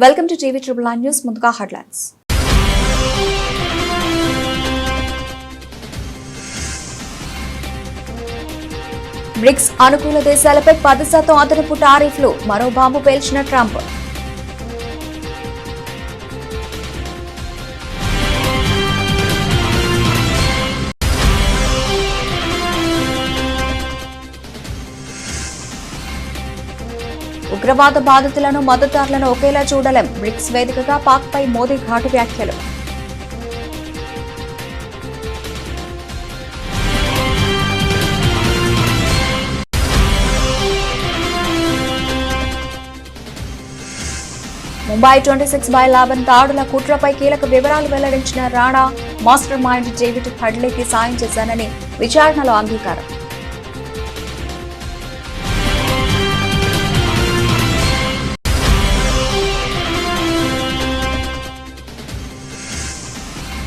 Welcome to TV triple nine news. ముందుగా headlines. BRICS అనుకూల దేశాలపై 10% అదనపు టారిఫ్లు, మరో బాంబు పేల్చిన ట్రంప్. ఉగ్రవాద బాధితులను మద్దతుదారులను ఒకేలా చూడలేం. బ్రిక్స్ వేదికగా పాక్పై మోదీ ఘాటు వ్యాఖ్యలు. ముంబై 26/11 దాడుల కుట్రపై కీలక వివరాలు వెల్లడించిన రాణా. మాస్టర్ మైండ్ డేవిడ్ హెడ్లీకి సాయం చేశానని విచారణలో అంగీకారం.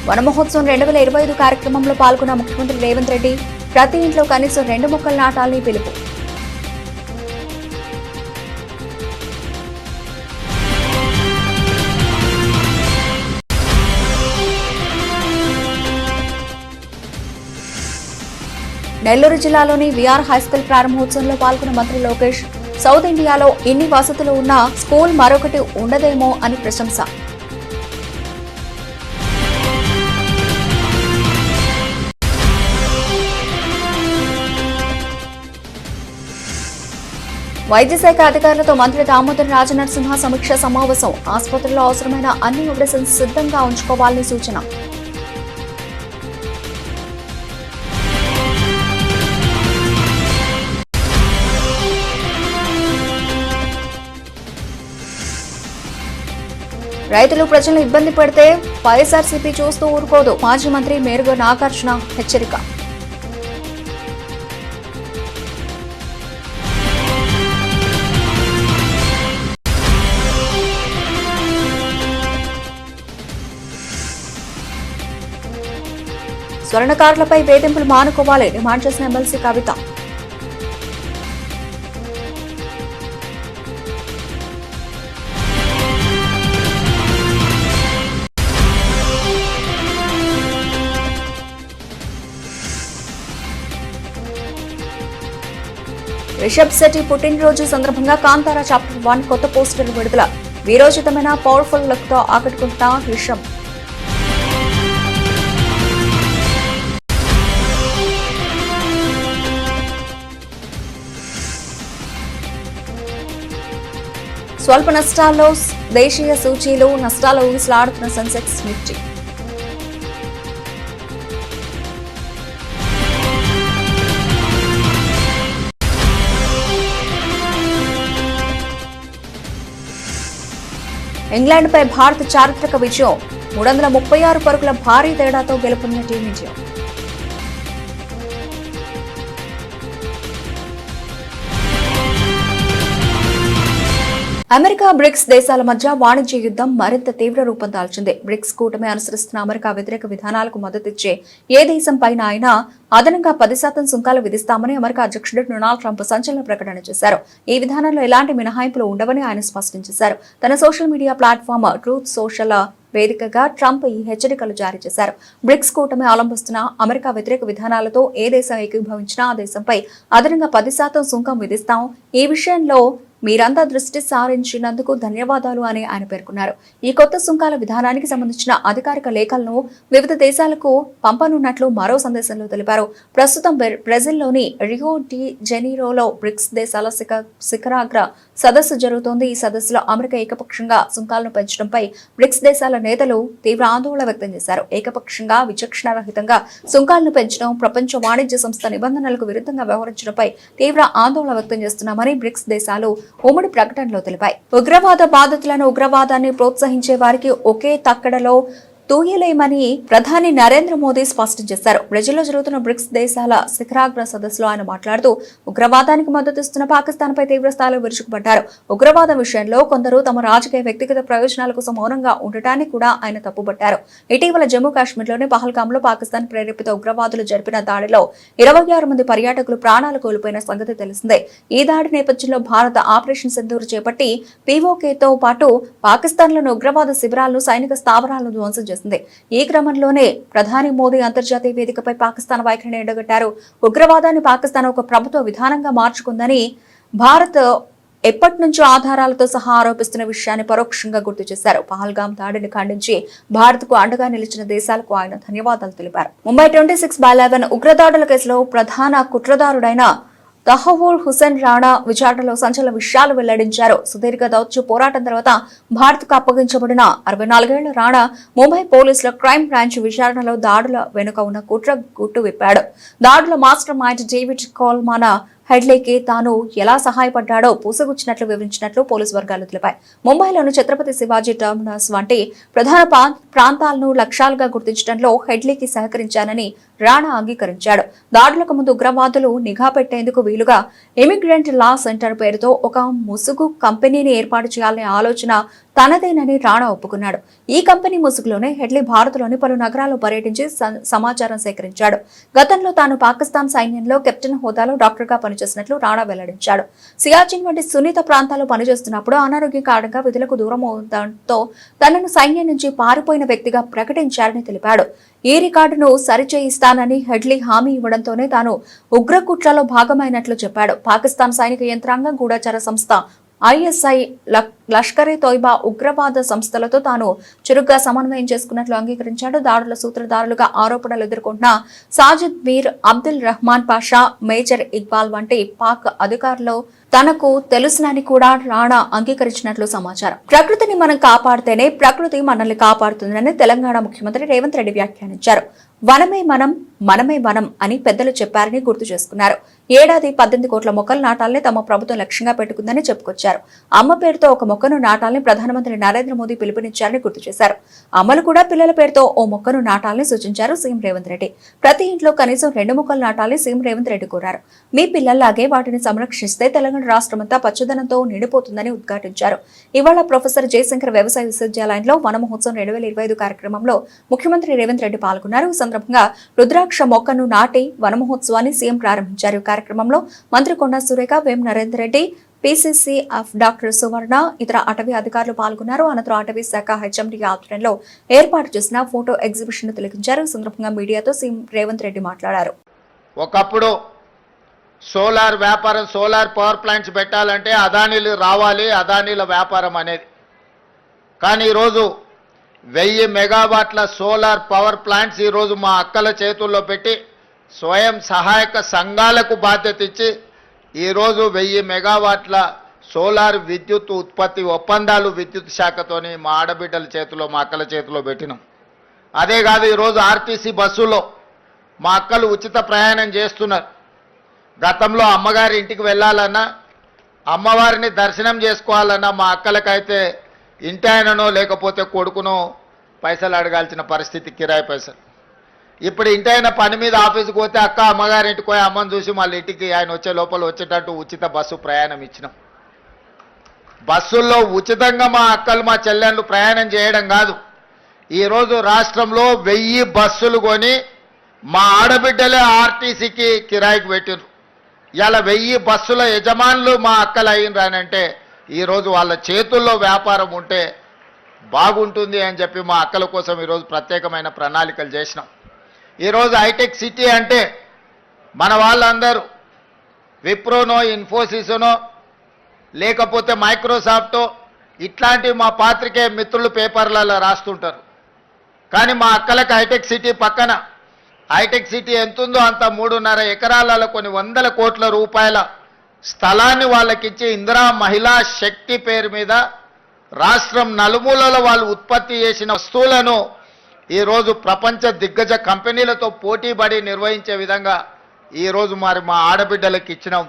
వన మహోత్సవం 2025 కార్యక్రమంలో పాల్గొన్న ముఖ్యమంత్రి రేవంత్ రెడ్డి. ప్రతి ఇంట్లో కనీసం 2 మొక్కలు నాటాలని పిలుపు. నెల్లూరు జిల్లాలోని విఆర్ హైస్కూల్ ప్రారంభోత్సవంలో పాల్గొన్న మంత్రి లోకేష్. సౌత్ ఇండియాలో ఇన్ని వసతులు ఉన్న స్కూల్ మరొకటి ఉండదేమో అని ప్రశంస. వైద్య శాఖ అధికారులతో మంత్రి దామోదర్ రాజనరసింహ సమీక్ష సమావేశం. ఆసుపత్రిలో అవసరమైన అన్ని మెడిసిన్స్ సిద్ధంగా ఉంచుకోవాలని సూచన. రైతులు ప్రజలను ఇబ్బంది పెడితే వైఎస్ఆర్సీపీ చూస్తూ ఊరుకోదు. మాజీ మంత్రి మేరుగ నాగార్జున హెచ్చరిక. స్వర్ణకారులపై వేధింపులు మానుకోవాలి డిమాండ్ చేసిన ఎమ్మెల్సీ కవిత. రిషబ్ శెట్టి పుట్టినరోజు సందర్భంగా కాంతారా చాప్టర్ 1 కొత్త పోస్టర్ విడుదల. వీరోచితమైన పవర్ఫుల్ లుక్ తో ఆకట్టుకుంటున్న రిషబ్. స్వల్ప నష్టాల్లో దేశీయ సూచీలు. నష్టాల ఊగిసలాడుతున్న సెన్సెక్స్ నిఫ్టీ. ఇంగ్లాండ్పై భారత్ చారిత్రక విజయం. 336 పరుగుల భారీ తేడాతో గెలుపొందిన టీమిండియా. అమెరికా బ్రిక్స్ దేశాల మధ్య వాణిజ్య యుద్ధం మరింత తీవ్ర రూపం దాల్చింది. బ్రిక్స్ కూటమి అనుసరిస్తున్న అమెరికా వ్యతిరేక విధానాలకు మద్దతిచ్చే ఏ దేశంపైన అయినా అదనంగా 10% సుంకాలు విధిస్తామని అమెరికా అధ్యక్షుడు డొనాల్డ్ ట్రంప్ సంచలన ప్రకటన చేశారు. ఈ విధానంలో ఎలాంటి మినహాయింపులు ఉండవని ఆయన స్పష్టం చేశారు. తన social media platform truth social వేదికగా ట్రంప్ ఈ హెచ్చరికలు జారీ చేశారు. బ్రిక్స్ కూటమి అవలంబిస్తున్న అమెరికా వ్యతిరేక విధానాలతో ఏ దేశం ఏకీభవించినా ఆ దేశంపై అదనంగా 10% సుంకం విధిస్తాం. ఈ విషయంలో మీరంతా దృష్టి సారించినందుకు ధన్యవాదాలు అని ఆయన పేర్కొన్నారు. ఈ కొత్త సుంకాల విధానానికి సంబంధించిన అధికారిక లేఖలను వివిధ దేశాలకు పంపనున్నట్లు మరో సందేశంలో తెలిపారు. ప్రస్తుతం బ్రెజిల్లోని రియో డి జెనీరోలో బ్రిక్స్ దేశాల శిఖరాగ్ర సదస్సు జరుగుతోంది. ఈ సదస్సులో అమెరికా ఏకపక్షంగా సుంకాలను పెంచడంపై బ్రిక్స్ దేశాల నేతలు తీవ్ర ఆందోళన వ్యక్తం చేశారు. ఏకపక్షంగా విచక్షణారహితంగా సుంకాలను పెంచడం, ప్రపంచ వాణిజ్య సంస్థ నిబంధనలకు విరుద్ధంగా వ్యవహరించడంపై తీవ్ర ఆందోళన వ్యక్తం చేస్తున్నామని బ్రిక్స్ దేశాలు ఉమ్మడి ప్రకటనలో తెలిపాయి. ఉగ్రవాద బాధితులను, ఉగ్రవాదాన్ని ప్రోత్సహించే వారికి ఒకే తక్కడలో తూయలేమని ప్రధాని నరేంద్ర మోదీ స్పష్టం చేశారు. బ్రెజిల్లో జరుగుతున్న బ్రిక్స్ దేశాల శిఖరాగ్ర సదస్సులో ఆయన మాట్లాడుతూ ఉగ్రవాదానికి మద్దతిస్తున్న పాకిస్తాన్పై తీవ్ర స్థాయిలో విరుచుకుపడ్డారు. ఉగ్రవాదం విషయంలో కొందరు తమ రాజకీయ వ్యక్తిగత ప్రయోజనాల కోసం మౌనంగా ఉండటాన్ని కూడా ఆయన తప్పుపట్టారు. ఇటీవల జమ్మూ కాశ్మీర్లోని పహల్గాంలో పాకిస్తాన్ ప్రేరేపిత ఉగ్రవాదులు జరిపిన దాడిలో 26 మంది పర్యాటకులు ప్రాణాలు కోల్పోయిన సంగతి తెలిసిందే. ఈ దాడి నేపథ్యంలో భారత ఆపరేషన్ సింధూర్ చేపట్టి పీఓకేతో పాటు పాకిస్తాన్లోని ఉగ్రవాద శిబిరాలను, సైనిక స్థావరాలను ధ్వంసం చేసింది. ఈ క్రమంలోనే ప్రధాని మోదీ అంతర్జాతీయ వేదికపై పాకిస్తాన్ వైఖరిని ఎండగట్టారు. ఉగ్రవాదాన్ని పాకిస్తాన్ ఒక ప్రభుత్వ విధానంగా మార్చుకుందని భారత్ ఎప్పటి నుంచో ఆధారాలతో సహా ఆరోపిస్తున్న విషయాన్ని పరోక్షంగా గుర్తు చేశారు. పహల్గాం దాడిని ఖండించి భారత్ కు అండగా నిలిచిన దేశాలకు ఆయన ధన్యవాదాలు తెలిపారు. ముంబై 26/11 ఉగ్రదాడుల కేసులో ప్రధాన కుట్రదారుడైన తహవూర్ హుసేన్ రాణా విచారణలో సంచలన విషయాలు వెల్లడించారు. సుదీర్ఘ దౌత్య పోరాటం తర్వాత భారత్ కు అప్పగించబడిన 64 ఏళ్ల రాణా ముంబై పోలీసుల క్రైమ్ బ్రాంచ్ విచారణలో దాడుల వెనుక ఉన్న కుట్ర గుట్టు విప్పాడు. దాడుల మాస్టర్ మైండ్ డేవిడ్ కోల్మాన్ హెడ్లీకి తాను ఎలా సహాయపడ్డాడో పూసగుచ్చినట్లు వివరించినట్లు పోలీసు వర్గాలు తెలిపాయి. ముంబైలోని ఛత్రపతి శివాజీ టర్మినస్ వంటి ప్రధాన ప్రాంతాలను లక్ష్యాలుగా గుర్తించడంలో హెడ్లీకి సహకరించానని రాణా అంగీకరించాడు. దాడులకు ముందు ఉగ్రవాదులు నిఘా పెట్టేందుకు వీలుగా ఇమిగ్రెంట్ లా సెంటర్ పేరుతో ఒక ముసుగు కంపెనీని ఏర్పాటు చేయాలనే ఆలోచన తనదేనని రాణా ఒప్పుకున్నాడు. ఈ కంపెనీ ముసుగులోనే హెడ్లీ భారత్లోని పలు నగరాల్లో పర్యటించి సమాచారం సేకరించాడు. గతంలో తాను పాకిస్తాన్ సైన్యంలో కెప్టెన్ హోదాలో డాక్టర్గా పనిచేసినట్లు రాణా వెల్లడించాడు. సియాచిన్ వంటి సున్నిత ప్రాంతాల్లో పనిచేస్తున్నప్పుడు అనారోగ్యం కారణంగా విధులకు దూరం అవడంతో తనను సైన్యం నుంచి పారిపోయిన వ్యక్తిగా ప్రకటించారని తెలిపాడు. ఈ రికార్డును సరిచేయిస్తానని హెడ్లీ హామీ ఇవ్వడంతోనే తాను ఉగ్రకుట్రలో భాగమైనట్లు చెప్పాడు. పాకిస్తాన్ సైనిక యంత్రాంగం గూఢచార సంస్థ ఐఎస్ఐ, లష్కరే తోయిబా ఉగ్రవాద సంస్థలతో తాను చురుగ్గా సమన్వయం చేసుకున్నట్లు అంగీకరించాడు. దాడుల సూత్రధారులుగా ఆరోపణలు ఎదుర్కొంటున్న సాజిద్ మీర్, అబ్దుల్ రహమాన్ పాషా, మేజర్ ఇక్బాల్ వంటి పాక్ అధికారులు తనకు తెలుసునని కూడా రాణా అంగీకరించినట్లు సమాచారం. ప్రకృతిని మనం కాపాడితేనే ప్రకృతి మనల్ని కాపాడుతుందని తెలంగాణ ముఖ్యమంత్రి రేవంత్ రెడ్డి వ్యాఖ్యానించారు. వనమే మనం, మనమే వనం అని పెద్దలు చెప్పారని గుర్తు చేసుకున్నారు. ఏడాది 18 కోట్ల మొక్కలు నాటాలని తమ ప్రభుత్వం లక్ష్యంగా పెట్టుకుందని చెప్పుకొచ్చారు. అమ్మ పేరుతో ఒక మొక్కను నాటాలని ప్రధానమంత్రి నరేంద్ర మోదీ పిలుపునిచ్చారని గుర్తు చేశారు. అమ్మలు కూడా పిల్లల పేరుతో ఓ మొక్కను నాటాలని సూచించారు సీఎం రేవంత్ రెడ్డి. ప్రతి ఇంట్లో కనీసం 2 మొక్కలు నాటాలని సీఎం రేవంత్ రెడ్డి కోరారు. మీ పిల్లల్లాగే వాటిని సంరక్షిస్తే తెలంగాణ రాష్ట్రమంతా పచ్చదనంతో నిండిపోతుందని ఉద్ఘాటించారు. ఇవాళ ప్రొఫెసర్ జయశంకర్ వ్యవసాయ విశ్వవిద్యాలయంలో వన మహోత్సవం 2025 కార్యక్రమంలో ముఖ్యమంత్రి రేవంత్ రెడ్డి పాల్గొన్నారు. ఈ సందర్భంగా రుద్రాక్ష మొక్కను నాటి వన మహోత్సవాన్ని సీఎం ప్రారంభించారు. కార్యక్రమంలో మంత్రి కొండా సురేఖ, వేం నరేందర్ రెడ్డి, పీసీసీ డాక్టర్ సువర్ణ, ఇతర అటవీ అధికారులు పాల్గొన్నారు. అనంతరం అటవీ శాఖ హెచ్ఎండీ ఆధ్వర్యంలో ఏర్పాటు చేసిన ఫోటో ఎగ్జిబిషన్ తిలకించారు. ఈ సందర్భంగా మీడియాతో సీఎం రేవంత్ రెడ్డి మాట్లాడారు. ఒకప్పుడు సోలార్ వ్యాపారం, సోలార్ పవర్ ప్లాంట్స్ పెట్టాలంటే అదానీలు రావాలి, అదానీల వ్యాపారం అనేది. కానీ ఈరోజు 1000 మెగావాట్ల సోలార్ పవర్ ప్లాంట్స్ ఈరోజు మా అక్కల చేతుల్లో పెట్టి స్వయం సహాయక సంఘాలకు బాధ్యత ఇచ్చి ఈరోజు 1000 మెగావాట్ల సోలార్ విద్యుత్ ఉత్పత్తి ఒప్పందాలు విద్యుత్ శాఖతోని మా ఆడబిడ్డల చేతిలో, మా అక్కల చేతిలో పెట్టినాం. అదే కాదు, ఈరోజు ఆర్టీసీ బస్సులో మా అక్కలు ఉచిత ప్రయాణం చేస్తున్నారు. గతంలో అమ్మగారి ఇంటికి వెళ్ళాలన్నా, అమ్మవారిని దర్శనం చేసుకోవాలన్నా మా అక్కలకైతే ఇంటి ఆయననో లేకపోతే కొడుకునో పైసలు అడగాల్సిన పరిస్థితి, కిరాయి పైసలు. ఇప్పుడు ఇంటి ఆయన పని మీద ఆఫీస్కి పోతే అక్క అమ్మగారి ఇంటికి పోయి అమ్మని చూసి మళ్ళీ ఇంటికి ఆయన వచ్చే లోపల వచ్చేటట్టు ఉచిత బస్సు ప్రయాణం ఇచ్చినాం. బస్సుల్లో ఉచితంగా మా అక్కలు, మా చెల్లెళ్ళు ప్రయాణం చేయడం కాదు, ఈరోజు రాష్ట్రంలో 1000 బస్సులు కొని మా ఆడబిడ్డలే ఆర్టీసీకి కిరాయికి పెట్టినారు. ఇలా 1000 బస్సుల యజమానులు మా అక్కలు అయ్యిండ్రానంటే ఈరోజు వాళ్ళ చేతుల్లో వ్యాపారం ఉంటే బాగుంటుంది అని చెప్పి మా అక్కల కోసం ఈరోజు ప్రత్యేకమైన ప్రణాళికలు చేసినాం. ఈరోజు హైటెక్ సిటీ అంటే మన వాళ్ళందరూ విప్రోనో, ఇన్ఫోసిస్నో లేకపోతే మైక్రోసాఫ్టో ఇట్లాంటి మా పాత్రికేయ మిత్రులు పేపర్లలో రాస్తుంటారు. కానీ మా అక్కలకు హైటెక్ సిటీ పక్కన, హైటెక్ సిటీ ఎంతుందో అంత 3.5 ఎకరాలలో కొన్ని 100 కోట్ల రూపాయల స్థలాన్ని వాళ్ళకిచ్చి ఇందిరా మహిళా శక్తి పేరు మీద రాష్ట్రం నలుమూలలో వాళ్ళు ఉత్పత్తి చేసిన వస్తువులను ఈరోజు ప్రపంచ దిగ్గజ కంపెనీలతో పోటీపడి నిర్వహించే విధంగా ఈరోజు మరి మా ఆడబిడ్డలకు ఇచ్చినాం.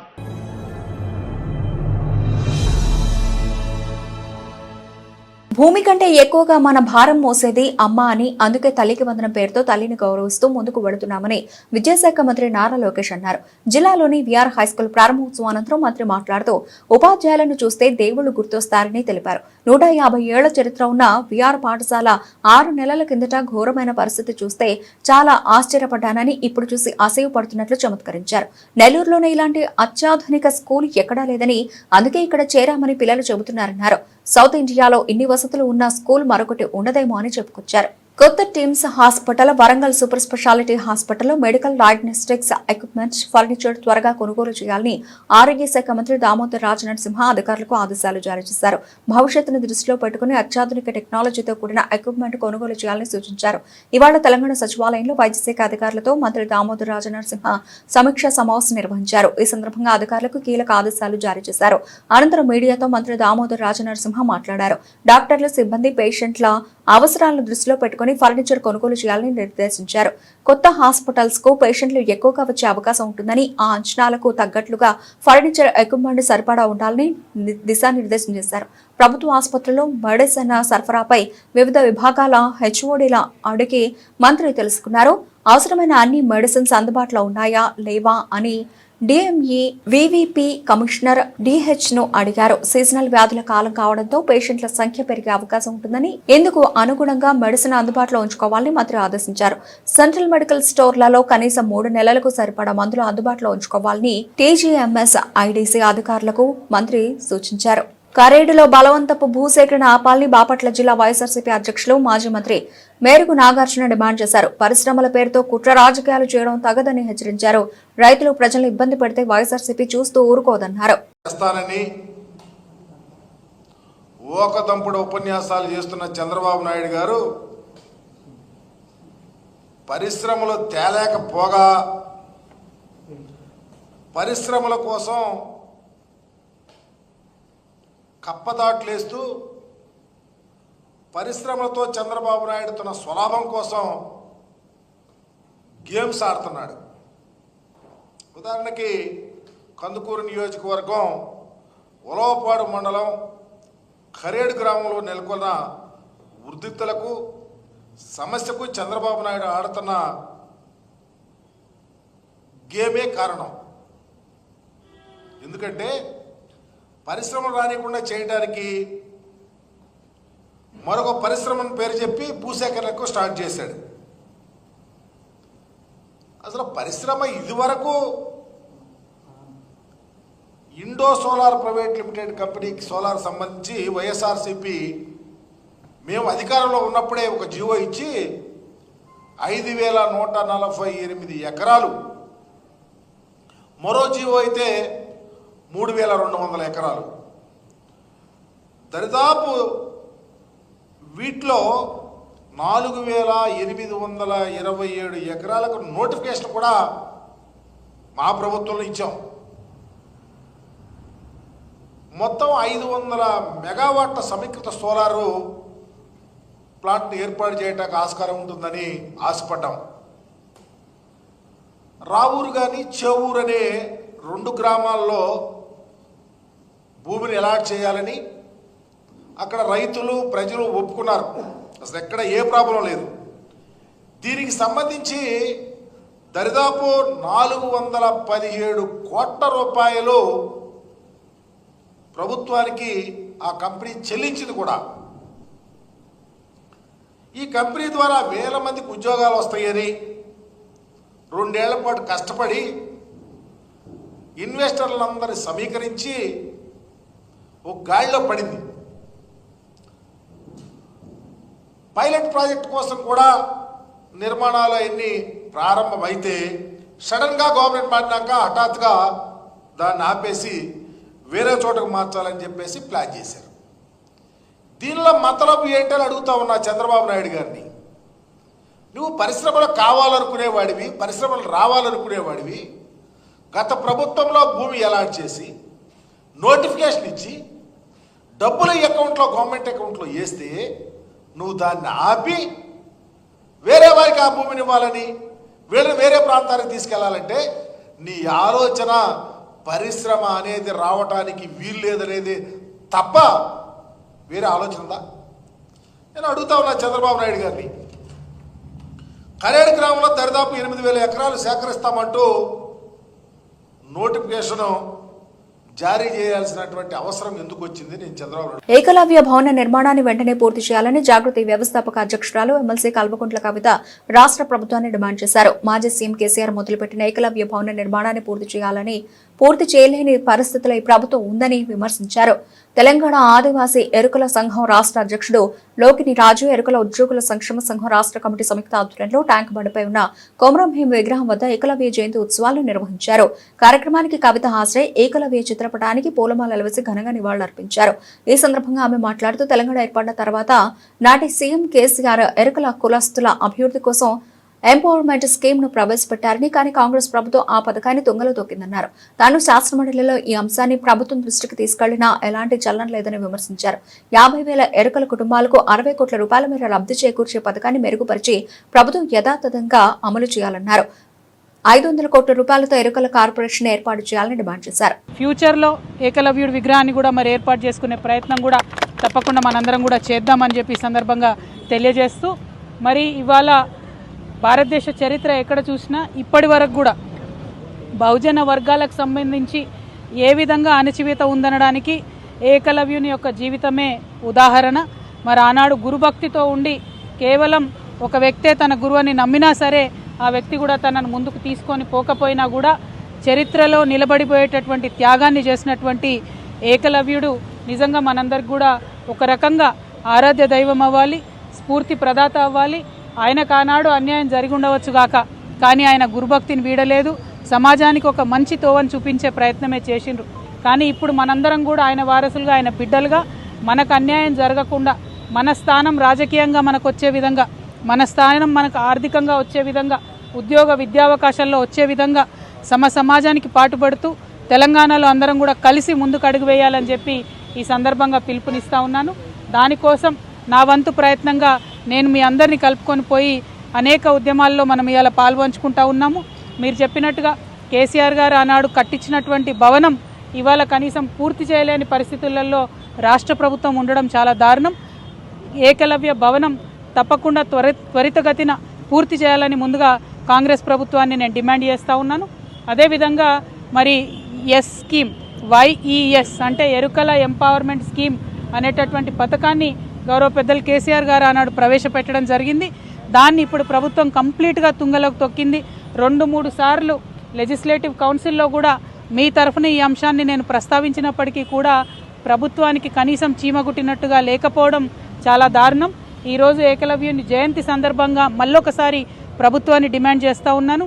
భూమి కంటే ఎక్కువగా మన భారం మోసేది అమ్మ అని, అందుకే తల్లికి వందనం పేరుతో తల్లిని గౌరవిస్తూ ముందుకు వెళుతున్నామని విద్యాశాఖ మంత్రి నారా లోకేష్ అన్నారు. జిల్లాలోని విఆర్ హైస్కూల్ ప్రారంభోత్సవం అనంతరం మంత్రి మాట్లాడుతూ ఉపాధ్యాయులను చూస్తే దేవుళ్లు గుర్తొస్తారని తెలిపారు. 150 ఏళ్ల చరిత్ర ఉన్న విఆర్ పాఠశాల 6 నెలల కిందట ఘోరమైన పరిస్థితి చూస్తే చాలా ఆశ్చర్యపడ్డానని, ఇప్పుడు చూసి అసహ్యపడుతున్నట్లు చమత్కరించారు. నెల్లూరులోనే ఇలాంటి అత్యాధునిక స్కూల్ ఎక్కడా లేదని, అందుకే ఇక్కడ చేరామని పిల్లలు చెబుతున్నారన్నారు. సౌత్ ఇండియాలో ఇన్ని వసతులు ఉన్న స్కూల్ మరొకటి ఉండదేమో అని చెప్పుకొచ్చారు. కొత్త teams hospital, Warangal super speciality హాస్పిటల్లో మెడికల్ డయాగ్నోస్టిక్స్ ఎక్విప్మెంట్స్, ఫర్నిచర్ త్వరగా కొనుగోలు చేయాలని ఆరోగ్య శాఖ మంత్రి దామోదర్ రాజనరసింహ అధికారులకు ఆదేశాలు జారీ చేశారు. భవిష్యత్తును దృష్టిలో పెట్టుకుని అత్యాధునిక టెక్నాలజీతో కూడిన ఎక్విప్మెంట్ కొనుగోలు చేయాలని సూచించారు. ఇవాళ తెలంగాణ సచివాలయంలో వైద్యశాఖ అధికారులతో మంత్రి దామోదర్ రాజనరసింహ సమీక్షా సమావేశం నిర్వహించారు. ఈ సందర్భంగా అధికారులకు కీలక ఆదేశాలు జారీ చేశారు. అనంతరం మీడియాతో మంత్రి దామోదర్ రాజనరసింహ మాట్లాడారు. డాక్టర్లు, సిబ్బంది, పేషెంట్ల అవసరాలను దృష్టిలో పెట్టుకుని ఫర్నిచర్ కొనుగోలు చేయాలని నిర్దేశించారు. కొత్త హాస్పిటల్స్ కు పేషెంట్లు ఎక్కువగా వచ్చే అవకాశం ఉంటుందని, ఆ అంచనాలకు తగ్గట్లుగా ఫర్నిచర్ ఎక్విప్మెంట్ సరిపడా ఉండాలని దిశానిర్దేశం చేశారు. ప్రభుత్వ ఆసుపత్రుల్లో మెడిసిన్ సరఫరాపై వివిధ విభాగాల హెచ్ఓడీల అడిగి మంత్రి తెలుసుకున్నారు. అవసరమైన అన్ని మెడిసిన్స్ అందుబాటులో ఉన్నాయా లేవా అని డిఎంఈ వివిపి కమిషనర్ డిహెచ్ ను అడిగారు. సీజనల్ వ్యాధుల కాలం కావడంతో పేషెంట్ల సంఖ్య పెరిగే అవకాశం ఉంటుందని, ఇందుకు అనుగుణంగా మెడిసిన్ అందుబాటులో ఉంచుకోవాలని మంత్రి ఆదేశించారు. సెంట్రల్ మెడికల్ స్టోర్లలో కనీసం 3 నెలలకు సరిపడా మందులు అందుబాటులో ఉంచుకోవాలని టీజీఎంఎస్ ఐడీసీ అధికారులకు మంత్రి సూచించారు. కరేడులో బలవంతపు భూసేకరణ ఆపాలని బాపట్ల జిల్లా వైఎస్ఆర్సీపీ అధ్యక్షులు మాజీ మంత్రి మేరుగు నాగార్జున డిమాండ్ చేశారు. పరిశ్రమల పేరుతో కుట్ర రాజకీయాలు చేయడం తగదని హెచ్చరించారు. రైతులు ప్రజలను ఇబ్బంది పెడితే వైఎస్ఆర్సీపీ చూస్తూ ఊరుకోదన్నారు. ఓకదంపుడు ఉపన్యాసాలు చేస్తున్న చంద్రబాబు నాయుడు గారు పరిశ్రమలు తేలేకపోగా పరిశ్రమల కోసం కప్పదాట్లేస్తూ పరిశ్రమలతో చంద్రబాబు నాయుడు తన స్వలాభం కోసం గేమ్స్ ఆడుతున్నాడు. ఉదాహరణకి కందుకూరు నియోజకవర్గం ఉలవపాడు మండలం కరేడు గ్రామంలో నెలకొన్న ఉద్రిక్తలకు సమస్యకు చంద్రబాబు నాయుడు ఆడుతున్న గేమే కారణం. ఎందుకంటే పరిశ్రమలు రానికుండా చేయడానికి మరొక పరిశ్రమను పేరు చెప్పి భూసేకరణకు స్టార్ట్ చేశాడు. అసలు పరిశ్రమ ఇదివరకు ఇండో సోలార్ ప్రైవేట్ లిమిటెడ్ కంపెనీకి సోలార్ సంబంధించి వైఎస్ఆర్సీపీ మేము అధికారంలో ఉన్నప్పుడే ఒక జీవో ఇచ్చి 5,148 ఎకరాలు, మరో జీవో అయితే 3,200 ఎకరాలు, దరిదాపు వీటిలో 4,827 ఎకరాలకు నోటిఫికేషన్ కూడా మా ప్రభుత్వంలో ఇచ్చాం. మొత్తం 500 మెగావాట్ల సమీకృత సోలారు ప్లాంట్ని ఏర్పాటు చేయడానికి ఆస్కారం ఉంటుందని ఆశపడ్డాం. రావూరు కానీ చెవూరు అనే 2 గ్రామాల్లో భూమిని అలాట్ చేయాలని అక్కడ రైతులు ప్రజలు ఒప్పుకున్నారు. అసలు ఎక్కడ ఏ ప్రాబ్లం లేదు. దీనికి సంబంధించి దరిదాపు 417 కోట్ల రూపాయలు ప్రభుత్వానికి ఆ కంపెనీ చెల్లించింది కూడా. ఈ కంపెనీ ద్వారా వేల మందికి ఉద్యోగాలు వస్తాయని 2 ఏళ్ల పాటు కష్టపడి ఇన్వెస్టర్లందరినీ సమీకరించి ఒక గాడిలో పడింది. పైలట్ ప్రాజెక్ట్ కోసం కూడా నిర్మాణాలు అన్నీ ప్రారంభమైతే సడన్గా గవర్నమెంట్ మారినాక హఠాత్తుగా దాన్ని ఆపేసి వేరే చోటకు మార్చాలని చెప్పేసి ప్లాన్ చేశారు. దీనిలో మతలబు ఏంటని అడుగుతా ఉన్నా చంద్రబాబు నాయుడు గారిని. నువ్వు పరిశ్రమలు కావాలనుకునేవాడివి, పరిశ్రమలు రావాలనుకునేవాడివి, గత ప్రభుత్వంలో భూమి అలాట్ చేసి నోటిఫికేషన్ ఇచ్చి డబ్బులు అకౌంట్లో గవర్నమెంట్ అకౌంట్లో వేస్తే నువ్వు దాన్ని ఆపి వేరే వారికి ఆ భూమిని ఇవ్వాలని, వీళ్ళని వేరే ప్రాంతానికి తీసుకెళ్లాలంటే నీ ఆలోచన పరిశ్రమ అనేది రావటానికి వీలు లేదనేది తప్ప వేరే ఆలోచన ఉందా? నేను అడుగుతా ఉన్నా చంద్రబాబు నాయుడు గారిని. కరేడు గ్రామంలో దరిదాపు 8,000 ఎకరాలు సేకరిస్తామంటూ నోటిఫికేషన్ జారీ చేయాల్సినటువంటి అవసరం ఎందుకు వచ్చింది? నేను చంద్రబాబు ఏకలవ్య భవన నిర్మాణాన్ని వెంటనే పూర్తి చేయాలని జాగృతి వ్యవస్థాపక అధ్యక్షురాలు ఎమ్మెల్సీ కల్వకుంట్ల కవిత రాష్ట్ర ప్రభుత్వాన్ని డిమాండ్ చేశారు. మాజీ సీఎం కేసీఆర్ మొదలుపెట్టిన ఏకలవ్య భవన నిర్మాణాన్ని పూర్తి చేయలేని పరిస్థితుల్లో ఈ ప్రభుత్వం ఉందని విమర్శించారు. తెలంగాణ ఆదివాసీ ఎరుకల సంఘం రాష్ట్ర అధ్యక్షుడు లోకిని రాజు, ఎరుకల ఉద్యోగుల సంక్షేమ సంఘం రాష్ట్ర కమిటీ సంయుక్త ఆధ్వర్యంలో ట్యాంక్ బండిపై ఉన్న కొమరం భీం విగ్రహం వద్ద ఏకలవ్య జయంతి ఉత్సవాలను నిర్వహించారు. కార్యక్రమానికి కవిత హాజరై ఏకలవ్య చిత్రపటానికి పూలమాలలు వేసి ఘనంగా నివాళులర్పించారు. ఈ సందర్భంగా ఆమె మాట్లాడుతూ తెలంగాణ ఏర్పడిన తర్వాత నాటి సీఎం కేసీఆర్ ఎరుకల కులస్తుల అభివృద్ధి కోసం ఎంపవర్మెంట్ స్కీమ్ ను ప్రవేశపెట్టారని, కానీ కాంగ్రెస్ ప్రభుత్వం ఆ పథకాన్ని తుంగలో తొక్కిందన్నారు. తాను శాసనమండలిలో ఈ అంశాన్ని ప్రభుత్వం దృష్టికి తీసుకెళ్లినా ఎలాంటి చలనం లేదని విమర్శించారు. 50,000 ఎరుకల కుటుంబాలకు 60 కోట్ల రూపాయల మేర లబ్ధి చేకూర్చే పథకాన్ని మెరుగుపరిచి ప్రభుత్వం యథాతథంగా అమలు చేయాలన్నారు. 500 కోట్ల రూపాయలతో ఎరుకల కార్పొరేషన్ ఏర్పాటు చేయాలని డిమాండ్ చేశారు. ఫ్యూచర్ లో ఏకలవ్యుడి విగ్రహాన్ని కూడా మరి ఏర్పాటు చేసుకునే ప్రయత్నం కూడా తప్పకుండా మనందరం కూడా చేద్దామని చెప్పి ఈ సందర్భంగా తెలియజేస్తూ, మరి ఇవాళ భారతదేశ చరిత్ర ఎక్కడ చూసినా ఇప్పటి వరకు కూడా బహుజన వర్గాలకు సంబంధించి ఏ విధంగా అణచివేత ఉందనడానికి ఏకలవ్యుని యొక్క జీవితమే ఉదాహరణ. మరి ఆనాడు గురుభక్తితో ఉండి కేవలం ఒక వ్యక్తే తన గురువుని నమ్మినా సరే ఆ వ్యక్తి కూడా తనను ముందుకు తీసుకొని పోకపోయినా కూడా చరిత్రలో నిలబడిపోయేటటువంటి త్యాగాన్ని చేసినటువంటి ఏకలవ్యుడు నిజంగా మనందరికి కూడా ఒక రకంగా ఆరాధ్య దైవం అవ్వాలి, స్ఫూర్తి ప్రదాత అవ్వాలి. ఆయన కానాడు అన్యాయం జరిగి ఉండవచ్చు గాక, కానీ ఆయన గురుభక్తిని వీడలేదు, సమాజానికి ఒక మంచి తోవని చూపించే ప్రయత్నమే చేసిండ్రు. కానీ ఇప్పుడు మనందరం కూడా ఆయన వారసులుగా, ఆయన బిడ్డలుగా మనకు అన్యాయం జరగకుండా, మన స్థానం రాజకీయంగా మనకు వచ్చే విధంగా, మన స్థానం మనకు ఆర్థికంగా వచ్చే విధంగా, ఉద్యోగ విద్యావకాశాల్లో వచ్చే విధంగా సమాజానికి పాటుపడుతూ తెలంగాణలో అందరం కూడా కలిసి ముందుకు అడుగు వేయాలని చెప్పి ఈ సందర్భంగా పిలుపునిస్తా ఉన్నాను. దానికోసం నా వంతు ప్రయత్నంగా నేను మీ అందరినీ కలుపుకొని పోయి అనేక ఉద్యమాల్లో మనం ఇవాళ పాల్పంచుకుంటా ఉన్నాము. మీరు చెప్పినట్టుగా కేసీఆర్ గారు ఆనాడు కట్టించినటువంటి భవనం ఇవాళ కనీసం పూర్తి చేయలేని పరిస్థితులలో రాష్ట్ర ప్రభుత్వం ఉండడం చాలా దారుణం. ఏకలవ్య భవనం తప్పకుండా త్వరితగతిన పూర్తి చేయాలని ముందుగా కాంగ్రెస్ ప్రభుత్వాన్ని నేను డిమాండ్ చేస్తూ ఉన్నాను. అదేవిధంగా మరి ఎస్ స్కీమ్, YES అంటే ఎరుకల ఎంపవర్మెంట్ స్కీమ్ అనేటటువంటి పథకాన్ని గౌరవ పెద్దలు కేసీఆర్ గారు ఆనాడు ప్రవేశపెట్టడం జరిగింది. దాన్ని ఇప్పుడు ప్రభుత్వం కంప్లీట్గా తుంగలోకి తొక్కింది. 2-3 సార్లు లెజిస్లేటివ్ కౌన్సిల్లో కూడా మీ తరఫున ఈ అంశాన్ని నేను ప్రస్తావించినప్పటికీ కూడా ప్రభుత్వానికి కనీసం చీమగుట్టినట్టుగా లేకపోవడం చాలా దారుణం. ఈరోజు ఏకలవ్యుని జయంతి సందర్భంగా మళ్ళొకసారి ప్రభుత్వాన్ని డిమాండ్ చేస్తూ ఉన్నాను.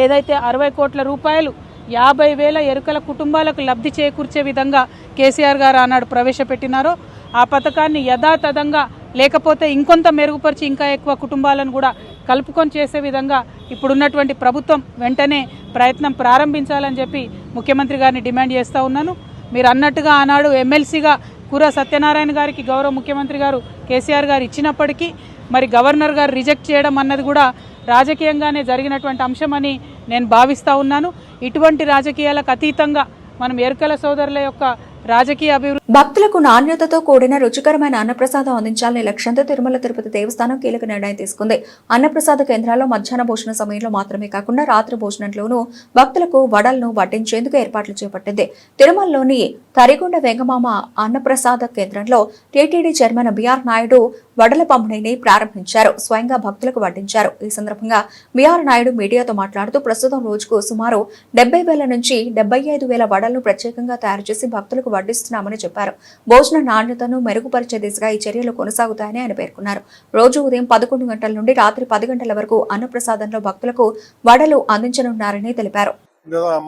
ఏదైతే 60 కోట్ల రూపాయలు 50,000 ఎరుకల కుటుంబాలకు లబ్ధి చేకూర్చే విధంగా కేసీఆర్ గారు ఆనాడు ప్రవేశపెట్టినారో ఆ పథకాన్ని యథాతథంగా, లేకపోతే ఇంకొంత మెరుగుపరిచి ఇంకా ఎక్కువ కుటుంబాలను కూడా కలుపుకొని చేసే విధంగా ఇప్పుడున్నటువంటి ప్రభుత్వం వెంటనే ప్రయత్నం ప్రారంభించాలని చెప్పి ముఖ్యమంత్రి గారిని డిమాండ్ చేస్తూ ఉన్నాను. మీరు అన్నట్టుగా ఆనాడు ఎమ్మెల్సీగా కుర్ర సత్యనారాయణ గారికి గౌరవ ముఖ్యమంత్రి గారు కేసీఆర్ గారు ఇచ్చినప్పటికీ మరి గవర్నర్ గారు రిజెక్ట్ చేయడం అన్నది కూడా రాజకీయంగానే జరిగినటువంటి అంశమని నేను భావిస్తూ ఉన్నాను. ఇటువంటి రాజకీయాలకు అతీతంగా మనం ఎరుకల సోదరుల యొక్క రాజకీయ అభివృద్ధి, భక్తులకు నాణ్యతతో కూడిన రుచికరమైన అన్నప్రసాదం అందించాలనే లక్ష్యంతో తిరుమల తిరుపతి దేవస్థానం కీలక నిర్ణయం తీసుకుంది. అన్నప్రసాద కేంద్రాల్లో మధ్యాహ్న భోజన సమయంలో మాత్రమే కాకుండా రాత్రి భోజనంలోనూ భక్తులకు వడలను వడ్డించేందుకు ఏర్పాట్లు చేపట్టింది. తిరుమలలోని తరిగొండ వెంగమామ అన్నప్రసాద కేంద్రంలో టీటీడీ చైర్మన్ బిఆర్ నాయుడు వడల పంపిణీని ప్రారంభించారు. స్వయంగా భక్తులకు వడ్డించారు. ఈ సందర్భంగా బిఆర్ నాయుడు మీడియాతో మాట్లాడుతూ ప్రస్తుతం రోజుకు సుమారు 70,000 నుంచి 75,000 వడలను ప్రత్యేకంగా తయారు చేసి భక్తులకు వడ్డిస్తున్నామని చెప్పారు. భోజన నాణ్యతను మెరుగుపరిచే దిశగా ఈ చర్యలు కొనసాగుతాయని ఆయన పేర్కొన్నారు. రోజు ఉదయం 11 గంటల నుండి రాత్రి 10 గంటల వరకు అన్నప్రసాదంలో భక్తులకు వడలు అందించనున్నారని తెలిపారు.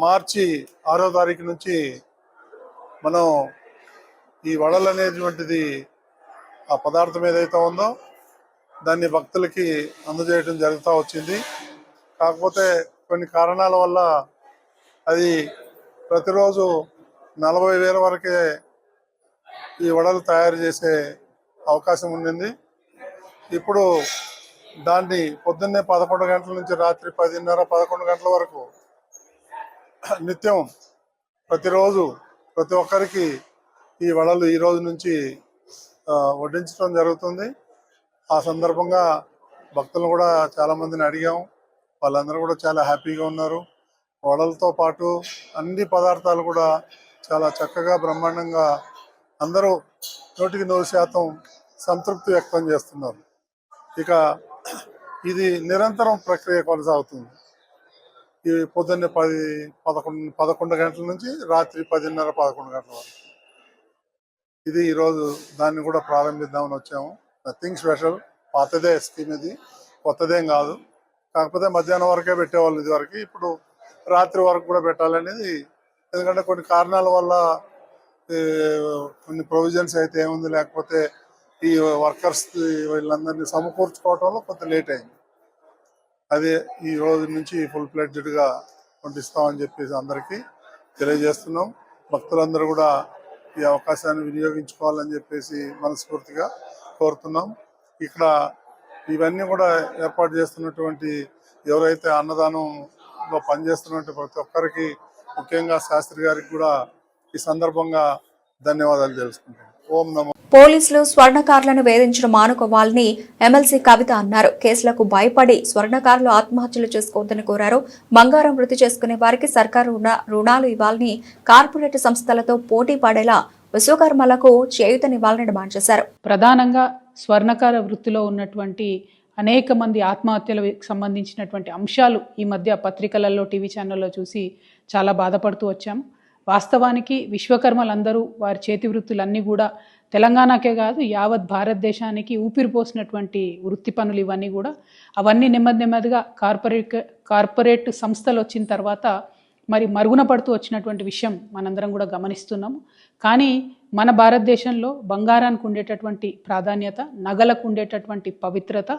మార్చి 6వ తారీఖు నుంచి మనం ఈ వడలు అనేటువంటిది ఆ పదార్థం ఏదైతే ఉందో దాన్ని భక్తులకి అందజేయడం జరుగుతూ వచ్చింది. కాకపోతే కొన్ని కారణాల వల్ల అది ప్రతిరోజు 40,000 వరకే ఈ వడలు తయారు చేసే అవకాశం ఉండింది. ఇప్పుడు దాన్ని పొద్దున్నే 11 గంటల నుంచి రాత్రి 10:30-11 గంటల వరకు నిత్యం ప్రతిరోజు ప్రతి ఒక్కరికి ఈ వడలు ఈ రోజు నుంచి వడ్డించడం జరుగుతుంది. ఆ సందర్భంగా భక్తులను కూడా చాలామందిని అడిగాం. వాళ్ళందరూ కూడా చాలా హ్యాపీగా ఉన్నారు. వడలతో పాటు అన్ని పదార్థాలు కూడా చాలా చక్కగా బ్రహ్మాండంగా అందరూ 100% సంతృప్తి వ్యక్తం చేస్తున్నారు. ఇక ఇది నిరంతరం ప్రక్రియ కొనసాగుతుంది. ఈ పొద్దున్నే 11 గంటల నుంచి రాత్రి 10:30-11 గంటల వరకు. ఇది ఈరోజు దాన్ని కూడా ప్రారంభిద్దామని వచ్చాము. నథింగ్ స్పెషల్, పాతదే స్కీమ్, ఇది కొత్తదేం కాదు. కాకపోతే మధ్యాహ్నం వరకే పెట్టేవాళ్ళు ఇదివరకు, ఇప్పుడు రాత్రి వరకు కూడా పెట్టాలనేది. ఎందుకంటే కొన్ని కారణాల వల్ల కొన్ని ప్రొవిజన్స్ అయితే ఏముంది, లేకపోతే ఈ వర్కర్స్ వీళ్ళందరినీ సమకూర్చుకోవటంలో కొంత లేట్ అయింది. అదే ఈ రోజు నుంచి ఫుల్ ఫ్లెడ్జ్డ్గా పంపిస్తామని చెప్పేసి అందరికీ తెలియజేస్తున్నాం. భక్తులందరూ కూడా ఈ అవకాశాన్ని వినియోగించుకోవాలని చెప్పేసి మనస్ఫూర్తిగా కోరుతున్నాం. ఇక్కడ ఇవన్నీ కూడా ఏర్పాటు చేస్తున్నటువంటి ఎవరైతే అన్నదానంలో పనిచేస్తున్నటువంటి ప్రతి ఒక్కరికి, ముఖ్యంగా శాస్త్రి గారికి కూడా ఈ సందర్భంగా ధన్యవాదాలు తెలుసుకుంటాం. ఓం నమో. పోలీసులు స్వర్ణకారులను వేధించడం మానుకోవాలని ఎమ్మెల్సీ కవిత అన్నారు. కేసులకు భయపడి స్వర్ణకారులు ఆత్మహత్యలు చేసుకోవద్దని కోరారు. బంగారం వృత్తి చేసుకునే వారికి సర్కారు రుణాలు ఇవ్వాలని, కార్పొరేట్ సంస్థలతో పోటీ పడేలా విశ్వకర్మలకు చేయూతనివ్వాలని డిమాండ్ చేశారు. ప్రధానంగా స్వర్ణకార వృత్తిలో ఉన్నటువంటి అనేక మంది ఆత్మహత్యలకు సంబంధించినటువంటి అంశాలు ఈ మధ్య పత్రికలలో, టీవీ ఛానల్లో చూసి చాలా బాధపడుతూ వచ్చాము. వాస్తవానికి విశ్వకర్మలందరూ వారి చేతి వృత్తులన్నీ కూడా తెలంగాణకే కాదు యావత్ భారతదేశానికి ఊపిరిపోసినటువంటి వృత్తి పనులు ఇవన్నీ కూడా. అవన్నీ నెమ్మదిగా కార్పొరేట్ సంస్థలు వచ్చిన తర్వాత మరి మరుగున పడుతూ వచ్చినటువంటి విషయం మనందరం కూడా గమనిస్తున్నాము. కానీ మన భారతదేశంలో బంగారానికి ఉండేటటువంటి ప్రాధాన్యత, నగలకు ఉండేటటువంటి పవిత్రత,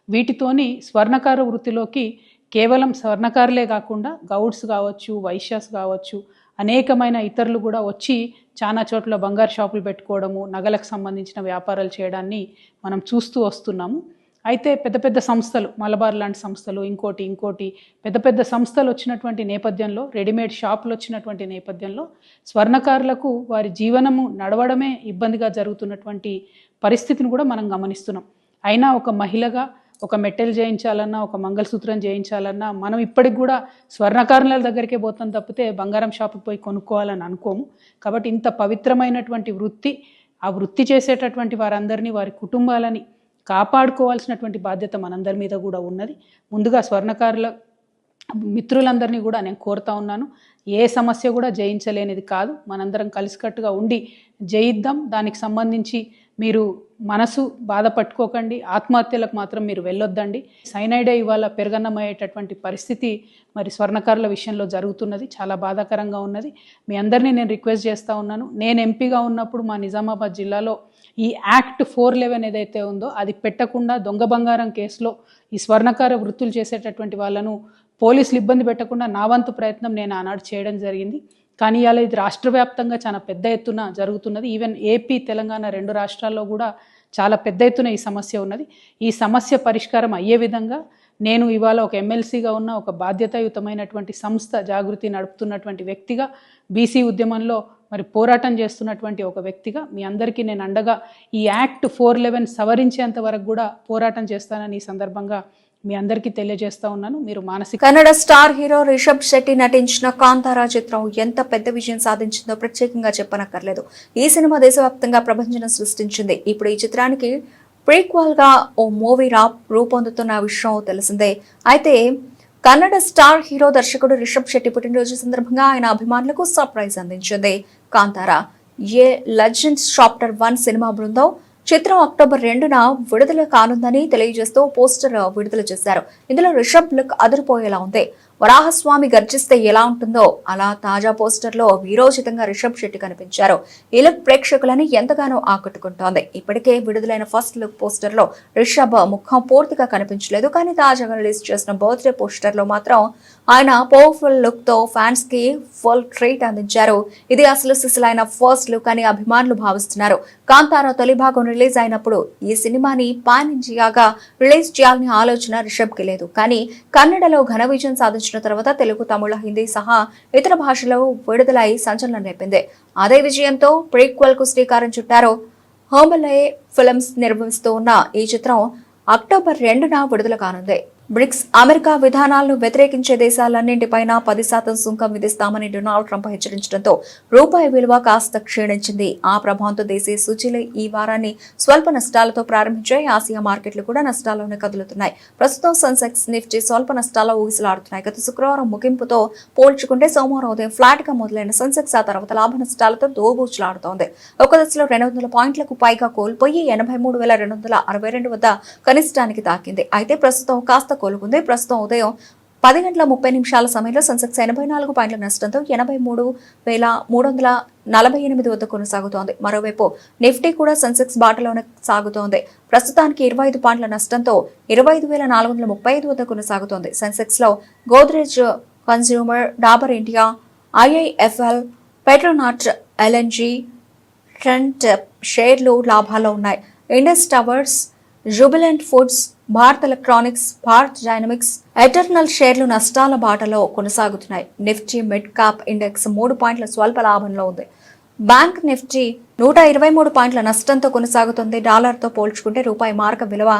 వీటితోని స్వర్ణకార వృత్తిలోకి కేవలం స్వర్ణకారులే కాకుండా గౌడ్స్ కావచ్చు, వైశ్యాస్ కావచ్చు, అనేకమైన ఇతరులు కూడా వచ్చి చాలా చోట్ల బంగారు షాపులు పెట్టుకోవడము, నగలకు సంబంధించిన వ్యాపారాలు చేయడాన్ని మనం చూస్తూ వస్తున్నాము. అయితే పెద్ద పెద్ద సంస్థలు, మలబార్ లాంటి సంస్థలు, ఇంకోటి పెద్ద సంస్థలు వచ్చినటువంటి నేపథ్యంలో, రెడీమేడ్ షాపులు వచ్చినటువంటి నేపథ్యంలో స్వర్ణకారులకు వారి జీవనము నడవడమే ఇబ్బందిగా జరుగుతున్నటువంటి పరిస్థితిని కూడా మనం గమనిస్తున్నాం. అయినా ఒక మహిళగా ఒక మెట్టెలు చేయించాలన్నా, ఒక మంగళసూత్రం చేయించాలన్నా మనం ఇప్పటికి కూడా స్వర్ణకారుల దగ్గరికే పోతాం తప్పితే బంగారం షాపుకి పోయి కొనుక్కోవాలని అనుకోము. కాబట్టి ఇంత పవిత్రమైనటువంటి వృత్తి, ఆ వృత్తి చేసేటటువంటి వారందరినీ, వారి కుటుంబాలని కాపాడుకోవాల్సినటువంటి బాధ్యత మనందరి మీద కూడా ఉన్నది. ముందుగా స్వర్ణకారుల మిత్రులందరినీ కూడా నేను కోరుతా ఉన్నాను, ఏ సమస్య కూడా జయించలేనిది కాదు. మనందరం కలిసికట్టుగా ఉండి జయిద్దాం. దానికి సంబంధించి మీరు మనసు బాధపట్టుకోకండి, ఆత్మహత్యలకు మాత్రం మీరు వెళ్ళొద్దండి. సైనైడే ఇవాళ పెరగన్నమయ్యేటటువంటి పరిస్థితి మరి స్వర్ణకారుల విషయంలో జరుగుతున్నది. చాలా బాధాకరంగా ఉన్నది. మీ అందరినీ నేను రిక్వెస్ట్ చేస్తూ ఉన్నాను. నేను ఎంపీగా ఉన్నప్పుడు మా నిజామాబాద్ జిల్లాలో ఈ యాక్ట్ 411 ఏదైతే ఉందో అది పెట్టకుండా దొంగ బంగారం కేసులో ఈ స్వర్ణకార వృత్తులు చేసేటటువంటి వాళ్ళను పోలీసులు ఇబ్బంది పెట్టకుండా నా వంతు ప్రయత్నం నేను ఆనాడు చేయడం జరిగింది. కానీ ఇవాళ ఇది రాష్ట్ర వ్యాప్తంగా చాలా పెద్ద ఎత్తున జరుగుతున్నది. ఈవెన్ ఏపీ, తెలంగాణ 2 రాష్ట్రాల్లో కూడా చాలా పెద్ద ఎత్తున ఈ సమస్య ఉన్నది. ఈ సమస్య పరిష్కారం అయ్యే విధంగా నేను ఇవాళ ఒక ఎమ్మెల్సీగా ఉన్న, ఒక బాధ్యతాయుతమైనటువంటి సంస్థ జాగృతి నడుపుతున్నటువంటి వ్యక్తిగా, బీసీ ఉద్యమంలో మరి పోరాటం చేస్తున్నటువంటి ఒక వ్యక్తిగా మీ అందరికీ నేను అండగా ఈ యాక్ట్ 411 సవరించేంత వరకు కూడా పోరాటం చేస్తానని ఈ సందర్భంగా మీ అందరికీ తెలియజేస్తా ఉన్నాను. మీరు మానసిక. కన్నడ స్టార్ హీరో రిషబ్ శెట్టి నటించిన కాంతారా చిత్రం ఎంత పెద్ద విజయం సాధించిందో ప్రత్యేకంగా చెప్పనక్కర్లేదు. ఈ సినిమా దేశవ్యాప్తంగా ప్రభంజనం సృష్టించింది. ఇప్పుడు ఈ చిత్రానికి ప్రీక్వల్ గా ఓ మూవీ రూపొందుతున్న విషయం తెలిసిందే. అయితే కన్నడ స్టార్ హీరో దర్శకుడు రిషబ్ శెట్టి పుట్టినరోజు సందర్భంగా ఆయన అభిమానులకు సర్ప్రైజ్ అందించింది కాంతారా. ఏ లెజెండ్స్ చాప్టర్ 1 సినిమా బృందం చిత్రం అక్టోబర్ 2న విడుదల కానుందని తెలియజేస్తూ పోస్టర్ విడుదల చేశారు. ఇందులో రిషబ్ లుక్ అదిరిపోయేలా ఉంది. వరాహస్వామి గర్జిస్తే ఎలా ఉంటుందో అలా తాజా పోస్టర్లో వీరోచితంగా రిషబ్ శెట్టి కనిపించారు. ఈ లుక్ ప్రేక్షకులని ఎంతగానో ఆకట్టుకుంటోంది. ఇప్పటికే విడుదలైన ఫస్ట్ లుక్ పోస్టర్లో రిషబ్ ముఖం పూర్తిగా కనిపించలేదు. కానీ తాజాగా రిలీజ్ చేసిన బర్త్డే పోస్టర్లో మాత్రం ఆయన పవర్ఫుల్ లుక్ తో ఫ్యాన్స్ కి ఫుల్ ట్రీట్ అందించారు. ఇది అసలు సిసలైన ఫస్ట్ లుక్ అని అభిమానులు భావిస్తున్నారు. కాంతారా తొలి భాగం రిలీజ్ అయినప్పుడు ఈ సినిమాని పాన్ ఇండియాగా రిలీజ్ చేయాలనే ఆలోచన రిషబ్ కి లేదు. కానీ కన్నడలో ఘన విజయం సాధించిన తర్వాత తెలుగు, తమిళ, హిందీ సహా ఇతర భాషలో విడుదలై సంచలనం రేపింది. అదే విజయంతో ప్రీక్వెల్ కు శ్రీకారం చుట్టారు. హోమలే ఫిల్మ్స్ నిర్మిస్తూ ఉన్న ఈ చిత్రం అక్టోబర్ 2న విడుదల కానుంది. బ్రిక్స్ అమెరికా విధానాలను వ్యతిరేకించే దేశాలన్నింటిపైన 10% సుంకం విధిస్తామని డొనాల్డ్ ట్రంప్ హెచ్చరించడంతో రూపాయి విలువ కాస్త క్షీణించింది. ఆ ప్రభావంతో దేశీయ సూచీలు ఈ వారాన్ని స్వల్ప నష్టాలతో ప్రారంభించాయి. ఆసియా మార్కెట్లు కూడా నష్టాల్లోనే కదులుతున్నాయి. ప్రస్తుతం సెన్సెక్స్, నిఫ్టీ స్వల్ప నష్టాల్లో ఊగిసలాడుతున్నాయి. గత శుక్రవారం ముగింపుతో పోల్చుకుంటే సోమవారం ఉదయం ఫ్లాట్ గా మొదలైన సెన్సెక్స్ ఆ తర్వాత లాభ నష్టాలతో దోబూచులాడుతోంది. ఒక దశలో 200 పాయింట్లకు పైగా కోల్పోయి 83,262 వద్ద కనిష్టానికి తాకింది. అయితే ప్రస్తుతం కాస్త కోలుకుంది. ప్రస్తుతం ఉదయం 10:30 సమయంలో సెన్సెక్స్ 84 పాయింట్ల నష్టంతో 83,348 వద్ద కొనసాగుతోంది. మరోవైపు నిఫ్టీ కూడా సెన్సెక్స్ బాటలోనే సాగుతోంది. ప్రస్తుతానికి 25 పాయింట్ల నష్టంతో 25,435 వద్ద కొనసాగుతోంది. సెన్సెక్స్ లో Godrej consumer, Dabur India, IIFL, పెట్రోనాట్, LNG, Trent షేర్లు లాభాల్లో ఉన్నాయి. Indus towers, Jubilant foods, Bharat electronics, Bharat dynamics, eternal షేర్లు నష్టాల బాటలో కొనసాగుతున్నాయి. నిఫ్టీ మిడ్ క్యాప్ ఇండెక్స్ 3 పాయింట్ల స్వల్ప లాభంలో ఉంది. బ్యాంక్ నిఫ్టీ 123 పాయింట్ల నష్టంతో కొనసాగుతుంది. డాలర్తో పోల్చుకుంటే రూపాయి మారక విలువ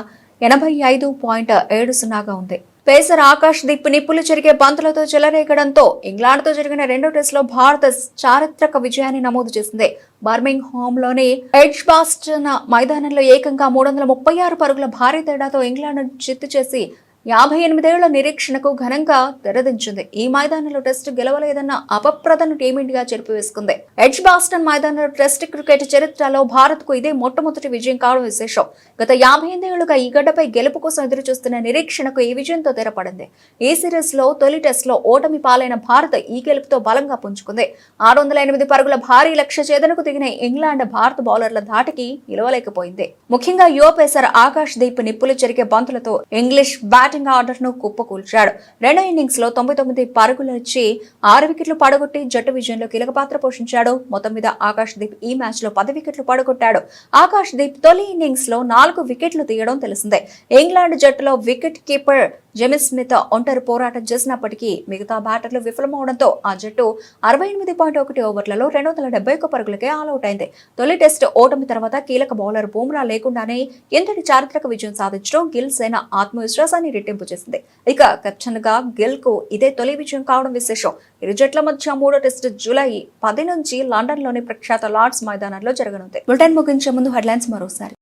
85.70గా ఉంది. పేసర్ ఆకాష్ దీప్ నిప్పులు చెరిగే బంతులతో చెలరేగడంతో ఇంగ్లాండ్తో జరిగిన రెండో టెస్టులో భారత్ చారిత్రక విజయాన్ని నమోదు చేసింది. బర్మింగ్హామ్లోని ఎడ్జ్బాస్టన్ మైదానంలో ఏకంగా 336 పరుగుల భారీ తేడాతో ఇంగ్లాండ్ చిత్తు చేసి 58 ఏళ్ల నిరీక్షణకు ఘనంగా తెరదించింది. ఈ మైదానంలో టెస్టు గెలవలేదన్న అపప్రదను టీమిండియా చెరిపివేసుకుంది. ఎడ్జ్బాస్టన్ మైదానంలో టెస్ట్ క్రికెట్ చరిత్రలో భారత్ కు ఇదే మొట్టమొదటి విజయం కావడం విశేషం. గత 58 ఏళ్లుగా ఈ గడ్డపై గెలుపు కోసం ఎదురుచూస్తున్న నిరీక్షణకు ఈ విజయంతో తెరపడింది. ఈ సిరీస్ లో తొలి టెస్ట్ లో ఓటమి పాలైన భారత్ ఈ గెలుపుతో బలంగా పుంజుకుంది. 608 పరుగుల భారీ లక్ష్య ఛేదనకు దిగిన ఇంగ్లాండ్ భారత బౌలర్ల ధాటికి నిలవలేకపోయింది. ముఖ్యంగా యువ పేసర్ ఆకాష్ దీప్ నిప్పులు చెరిగే బంతులతో ఇంగ్లీష్ బ్యాటింగ్ ఆర్డర్ ను కుప్పకూల్చాడు. రెండో ఇన్నింగ్స్ లో 99 పరుగులు ఇచ్చి 6 వికెట్లు పడగొట్టి జట్టు విజయంలో కీలక పాత్ర పోషించాడు. మొత్తం మీద ఆకాష్ దీప్ ఈ మ్యాచ్ లో 10 వికెట్లు పడగొట్టాడు. ఆకాష్ దీప్ తొలి ఇన్నింగ్స్ లో 4 వికెట్లు తీయడం తెలిసిందే. ఇంగ్లాండ్ జట్టులో వికెట్ కీపర్ జెమిస్ స్మిత్ ఒంటరి పోరాటం చేసినప్పటికీ మిగతా బ్యాటర్లు విఫలమవడంతో ఆ జట్టు 68.1 ఓవర్లలో 271 పరుగులకే ఆల్అౌట్ అయింది. తొలి టెస్ట్ ఓటమి తర్వాత కీలక బౌలర్ బూమ్రా లేకుండానే ఎంతటి చారిత్రక విజయం సాధించడం గిల్ సేన ఆత్మవిశ్వాసాన్ని రెట్టింపు చేసింది. ఇక కెప్టెన్ గా గిల్ కు ఇదే తొలి విజయం కావడం విశేషం. ఇరు జట్ల మధ్య మూడో టెస్ట్ జూలై 10 నుంచి లండన్ లోని ప్రఖ్యాత లార్డ్స్ మైదానంలో జరగనుంది. బులెటిన్ ముగించే ముందు హెడ్లైన్స్ మరోసారి.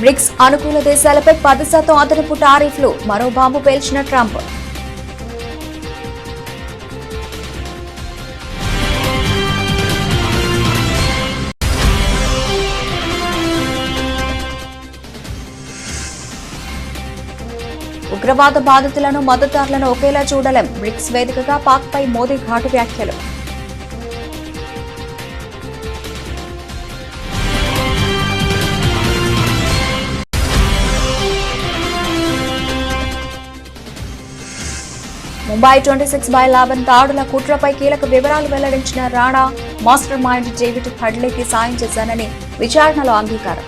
బ్రిక్స్ అనుకూల దేశాలపై 10% అదనపు టారిఫ్లు, మరో బాంబు పేల్చిన ట్రంప్. ఉగ్రవాద బాధితులను, మద్దతుదారులను ఒకేలా చూడలేం. బ్రిక్స్ వేదికగా పాక్ పై మోదీ ఘాటు వ్యాఖ్యలు. ముంబై 26/11 దాడుల కుట్రపై కీలక వివరాలు వెల్లడించిన రాణా. మాస్టర్ మైండ్ డేవిడ్ హడ్లీకి సాయం చేశానని విచారణలో అంగీకారం.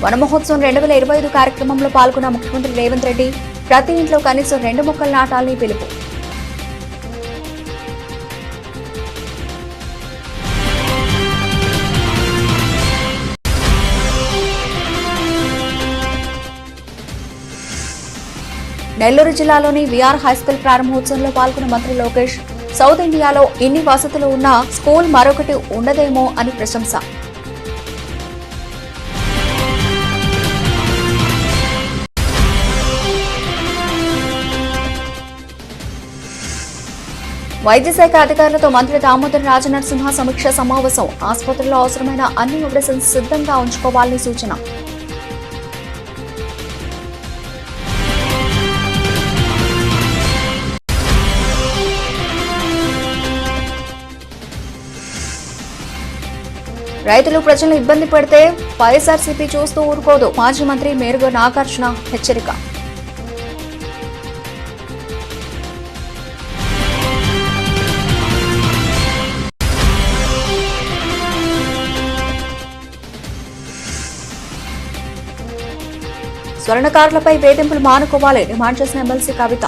వన మహోత్సవం 2025 కార్యక్రమంలో పాల్గొన్న ముఖ్యమంత్రి రేవంత్ రెడ్డి. ప్రతి ఇంట్లో కనీసం 2 మొక్కలు నాటాలని పిలుపు. నెల్లూరు జిల్లాలోని విఆర్ హైస్కూల్ ప్రారంభోత్సవంలో పాల్గొన్న మంత్రి లోకేష్. సౌత్ ఇండియాలో ఇన్ని వసతులు ఉన్న స్కూల్ మరొకటి ఉండదేమో అని ప్రశంస. వైద్య శాఖ అధికారులతో మంత్రి దామోదర్ రాజనరసింహ సమీక్ష సమావేశం. ఆసుపత్రిలో అవసరమైన అన్ని మెడిసిన్స్ సిద్ధంగా ఉంచుకోవాలని సూచన. రైతులు ప్రజలను ఇబ్బంది పెడితే వైఎస్ఆర్సీపీ చూస్తూ ఊరుకోదు. మాజీ మంత్రి మేరుగ నాగార్జున హెచ్చరిక. స్వర్ణకారులపై వేధింపులు మానుకోవాలి డిమాండ్ చేసిన ఎమ్మెల్సీ కవిత.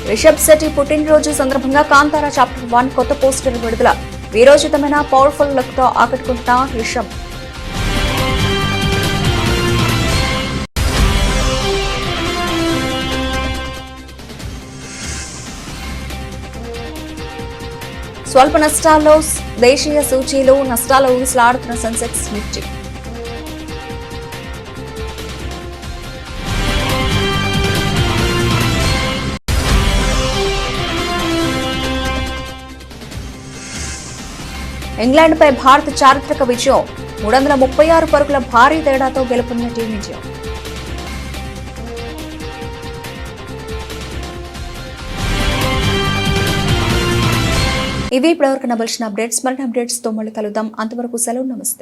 రిషబ్ శెట్టి పుట్టినరోజు సందర్భంగా కాంతారా చాప్టర్ 1 కొత్త పోస్టర్ విడుదల. వీరోచితమైన పవర్ఫుల్ లుక్ తో ఆకట్టుకుంటున్న రిషబ్. స్వల్ప నష్టాల్లో దేశీయ సూచీలు నష్టాల ఊగిసలాడుతున్న సెన్సెక్స్ నిఫ్టీ. ఇంగ్లాండ్పై భారత్ చారిత్రక విజయం. 336 పరుగుల భారీ తేడాతో గెలుపొందిన టీమిండియా. ఇవి ఇప్పటివరకు నవలసిన అప్డేట్స్. మరిన్ని అప్డేట్స్ తో మళ్ళీ కలుద్దాం. అంతవరకు సెలవు. నమస్తే.